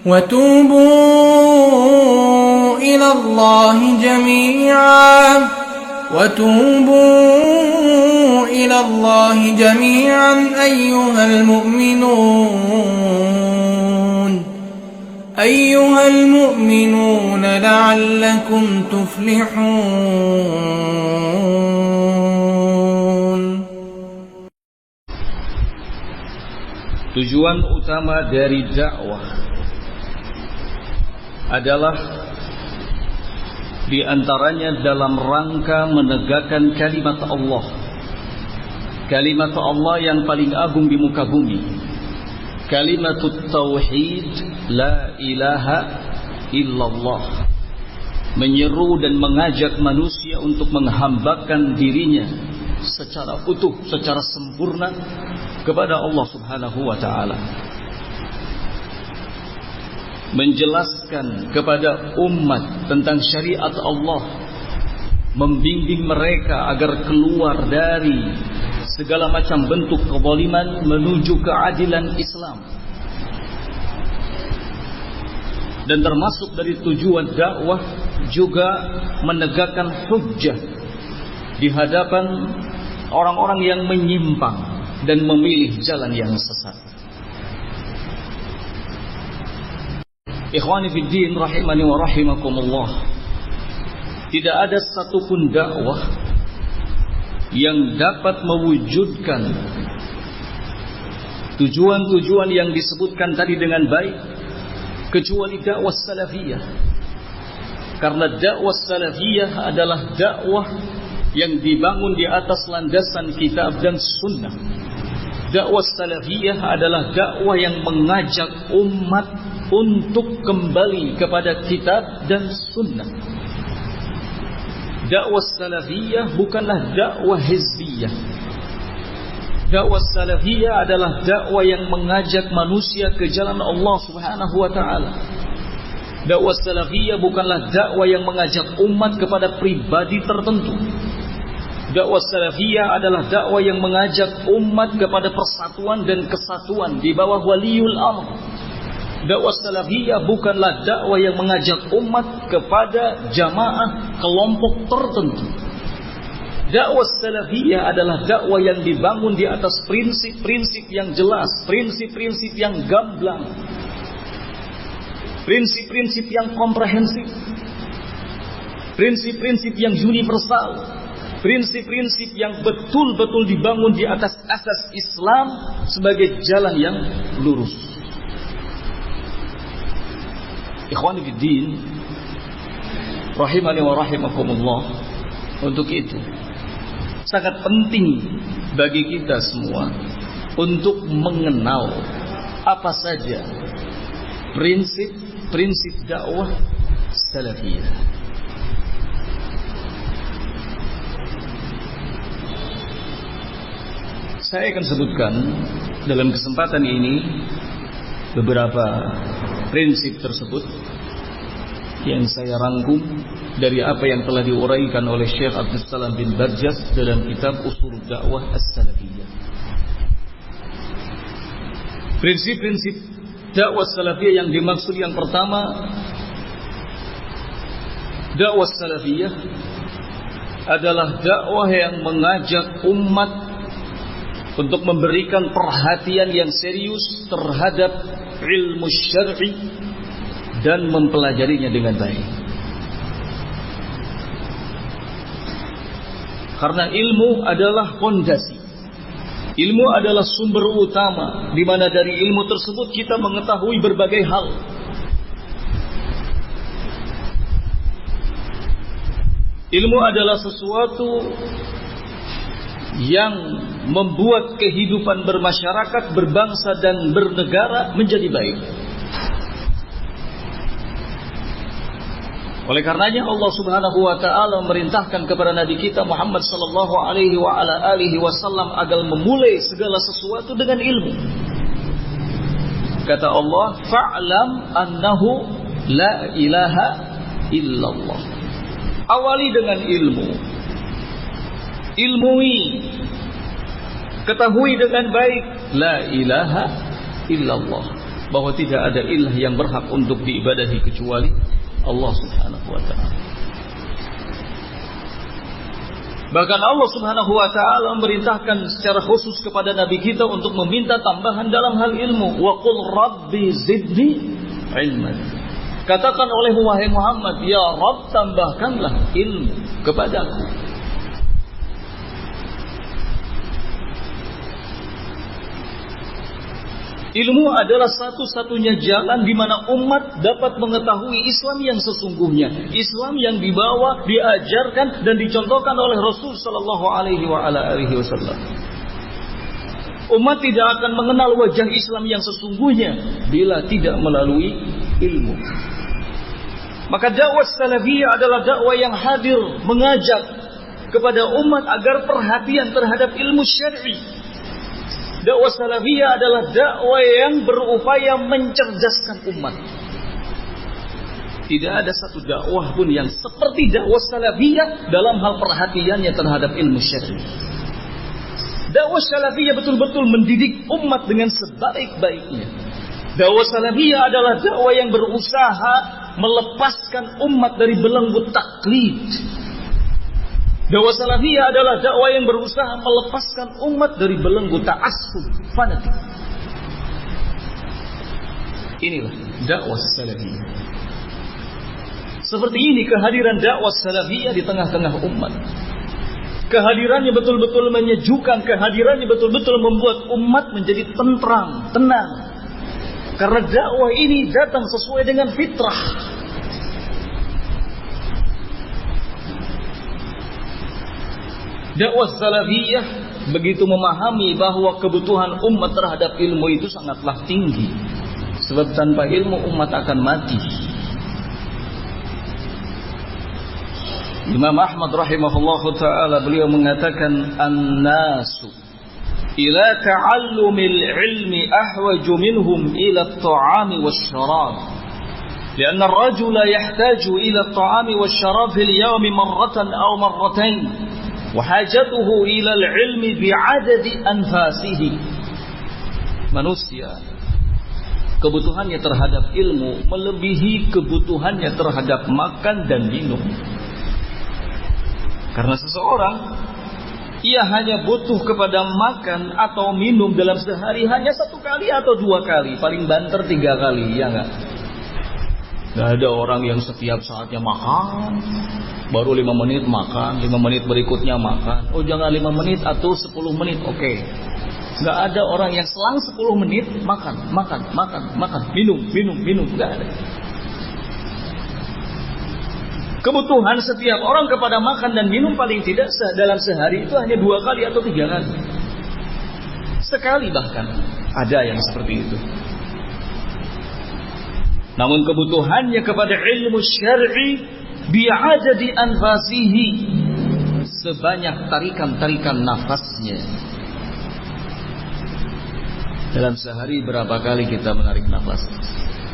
وتوبوا إلى الله جميعا أيها المؤمنون لعلكم تفلحون. Tujuan utama dari dakwah adalah diantaranya dalam rangka menegakkan kalimat Allah, kalimat Allah yang paling agung di muka bumi, kalimatut tauhid, la ilaha illallah, menyeru dan mengajak manusia untuk menghambakan dirinya secara utuh, secara sempurna kepada Allah Subhanahu wa ta'ala, menjelaskan kepada umat tentang syariat Allah, membimbing mereka agar keluar dari segala macam bentuk kezaliman menuju keadilan Islam. Dan termasuk dari tujuan dakwah juga menegakkan hujjah di hadapan orang-orang yang menyimpang dan memilih jalan yang sesat. Ikhwani fid din rahimani wa rahimakumullah, tidak ada satupun dakwah yang dapat mewujudkan tujuan-tujuan yang disebutkan tadi dengan baik kecuali dakwah salafiyah. Karena dakwah salafiyah adalah dakwah yang dibangun di atas landasan kitab dan sunnah. Dakwah salafiyah adalah dakwah yang mengajak umat untuk kembali kepada kitab dan sunnah. Dakwah salafiyah bukanlah dakwah hizbiyah. Dakwah salafiyah adalah dakwah yang mengajak manusia ke jalan Allah Subhanahu wa ta'ala. Dakwah salafiyah bukanlah dakwah yang mengajak umat kepada pribadi tertentu. Dakwah salafiyah adalah dakwah yang mengajak umat kepada persatuan dan kesatuan di bawah waliul amr. Dakwah salafiyah bukanlah dakwah yang mengajak umat kepada jamaah kelompok tertentu. Dakwah salafiyah adalah dakwah yang dibangun di atas prinsip-prinsip yang jelas, prinsip-prinsip yang gamblang, prinsip-prinsip yang komprehensif, prinsip-prinsip yang universal, prinsip-prinsip yang betul-betul dibangun di atas asas Islam sebagai jalan yang lurus. Ikhwani fid din rahimani wa rahimakumullah, untuk itu sangat penting bagi kita semua untuk mengenal apa saja prinsip-prinsip dakwah salafiyah. Saya akan sebutkan dalam kesempatan ini beberapa prinsip tersebut yang saya rangkum dari apa yang telah diuraikan oleh Syekh Abdul Salam bin Barjas dalam kitab Ushul Dakwah As-Salafiyah. Prinsip-prinsip dakwah salafiyah yang dimaksud yang pertama, dakwah salafiyah adalah dakwah yang mengajak umat untuk memberikan perhatian yang serius terhadap ilmu syar'i dan mempelajarinya dengan baik. Karena ilmu adalah fondasi. Ilmu adalah sumber utama, di mana dari ilmu tersebut kita mengetahui berbagai hal. Ilmu adalah sesuatu yang membuat kehidupan bermasyarakat, berbangsa dan bernegara menjadi baik. Oleh karenanya Allah Subhanahu wa ta'ala memerintahkan kepada Nabi kita Muhammad sallallahu alaihi wa ala alihi wasallam agar memulai segala sesuatu dengan ilmu. Kata Allah, fa'lam annahu la ilaha illallah. Awali dengan ilmu. Ilmui, ketahui dengan baik, la ilaha illallah, bahwa tidak ada ilah yang berhak untuk diibadahi kecuali Allah Subhanahu wa taala. Bahkan Allah Subhanahu wa taala memerintahkan secara khusus kepada nabi kita untuk meminta tambahan dalam hal ilmu. Wa qul rabbi zidni ilman. Katakan oleh wahai Muhammad, ya Rabb, tambahkanlah ilmu kepadaku. Ilmu adalah satu-satunya jalan di mana umat dapat mengetahui Islam yang sesungguhnya, Islam yang dibawa, diajarkan dan dicontohkan oleh Rasul sallallahu alaihi wasallam. Umat tidak akan mengenal wajah Islam yang sesungguhnya bila tidak melalui ilmu. Maka dakwah salafiyah adalah dakwah yang hadir mengajak kepada umat agar perhatian terhadap ilmu syar'i. Dakwah salafiyah adalah dakwah yang berupaya mencerdaskan umat. Tidak ada satu dakwah pun yang seperti dakwah salafiyah dalam hal perhatiannya terhadap ilmu syar'i. Dakwah salafiyah betul-betul mendidik umat dengan sebaik-baiknya. Dakwah salafiyah adalah dakwah yang berusaha melepaskan umat dari belenggu taklid. Dakwah salafiyah adalah dakwah yang berusaha melepaskan umat dari belenggu ta'assub fanatik. Inilah dakwah salafiyah. Seperti ini kehadiran dakwah salafiyah di tengah-tengah umat. Kehadirannya betul-betul menyejukkan, kehadirannya betul-betul membuat umat menjadi tentram, tenang. Karena dakwah ini datang sesuai dengan fitrah. Dakwah salafiyah begitu memahami bahwa kebutuhan umat terhadap ilmu itu sangatlah tinggi. Sebab tanpa ilmu umat akan mati. Imam Ahmad rahimahullahu ta'ala beliau mengatakan an-nasu ila ta'allumil ilmi ahwaju minhum ila at-ta'ami wash-sharab. Lianna ar-rajula yahtaju ila at-ta'ami wash-sharab fil yawmi marratan aw marratayn. Wahajatuhu ilal ilmi bi'adadi anfasihi. Manusia kebutuhannya terhadap ilmu melebihi kebutuhannya terhadap makan dan minum. Karena seseorang ia hanya butuh kepada makan atau minum dalam sehari hanya 1 kali atau 2 kali, paling banter 3 kali, ya enggak? Gak ada orang yang setiap saatnya makan, baru 5 menit makan, 5 menit berikutnya makan. Oh jangan 5 menit atau 10 menit, oke. Gak ada orang yang selang 10 menit makan, minum, gak ada. Kebutuhan setiap orang kepada makan dan minum paling tidak dalam sehari itu hanya 2 kali atau 3 kali. Sekali bahkan ada yang seperti itu. Namun kebutuhannya kepada ilmu syar'i bi'adadi anfasihi, sebanyak tarikan-tarikan nafasnya. Dalam sehari berapa kali kita menarik nafas?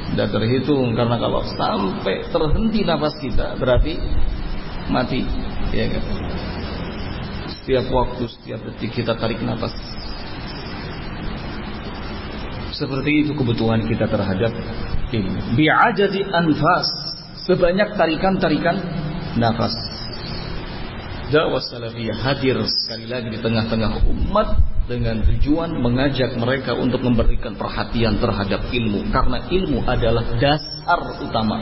Tidak terhitung, karena kalau sampai terhenti nafas kita berarti mati, ya kan? Setiap waktu, setiap detik kita tarik nafas. Seperti itu kebutuhan kita terhadap ilmu. Bi'adadi anfas, sebanyak tarikan-tarikan nafas. Dakwah salafiyah hadir sekali lagi di tengah-tengah umat dengan tujuan mengajak mereka untuk memberikan perhatian terhadap ilmu, karena ilmu adalah dasar utama.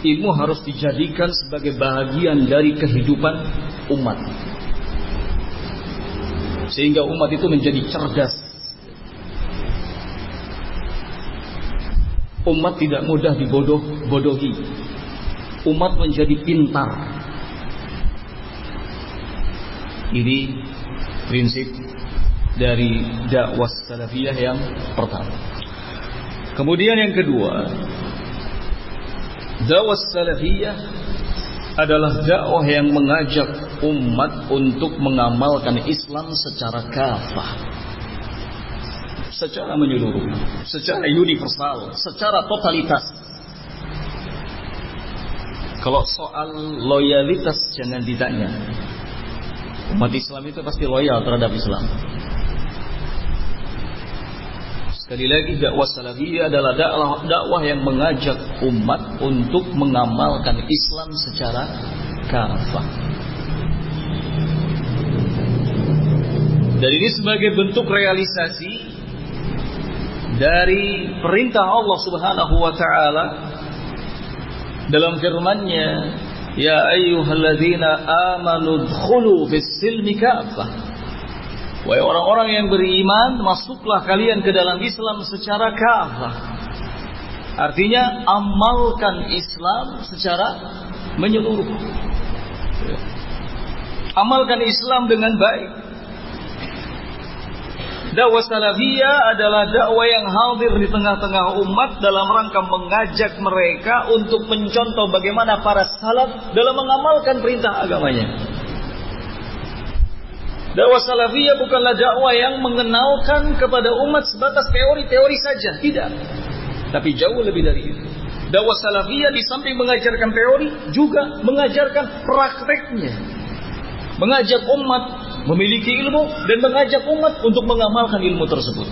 Ilmu harus dijadikan sebagai bahagian dari kehidupan umat, sehingga umat itu menjadi cerdas. Umat tidak mudah dibodohi. Umat menjadi pintar. Ini prinsip dari dakwah salafiyah yang pertama. Kemudian yang kedua, dakwah salafiyah adalah dakwah yang mengajak umat untuk mengamalkan Islam secara kafah, secara menyeluruh, secara universal, secara totalitas. Kalau soal loyalitas jangan ditanya. Umat Islam itu pasti loyal terhadap Islam. Sekali lagi, dakwah salafiyah adalah dakwah yang mengajak umat untuk mengamalkan Islam secara kafah. Dan ini sebagai bentuk realisasi dari perintah Allah Subhanahu wa taala dalam firman-Nya, ya ayyuhalladzina amanu dkhulu fis-silmi kafah. Wahai orang-orang yang beriman, masuklah kalian ke dalam Islam secara kafah. Artinya amalkan Islam secara menyeluruh. Amalkan Islam dengan baik. Dakwah salafiyah adalah dakwah yang hadir di tengah-tengah umat dalam rangka mengajak mereka untuk mencontoh bagaimana para salaf dalam mengamalkan perintah agamanya. Dakwah salafiyah bukanlah dakwah yang mengenalkan kepada umat sebatas teori-teori saja, tidak. Tapi jauh lebih dari itu. Dakwah salafiyah di samping mengajarkan teori juga mengajarkan prakteknya. Mengajak umat memiliki ilmu dan mengajak umat untuk mengamalkan ilmu tersebut.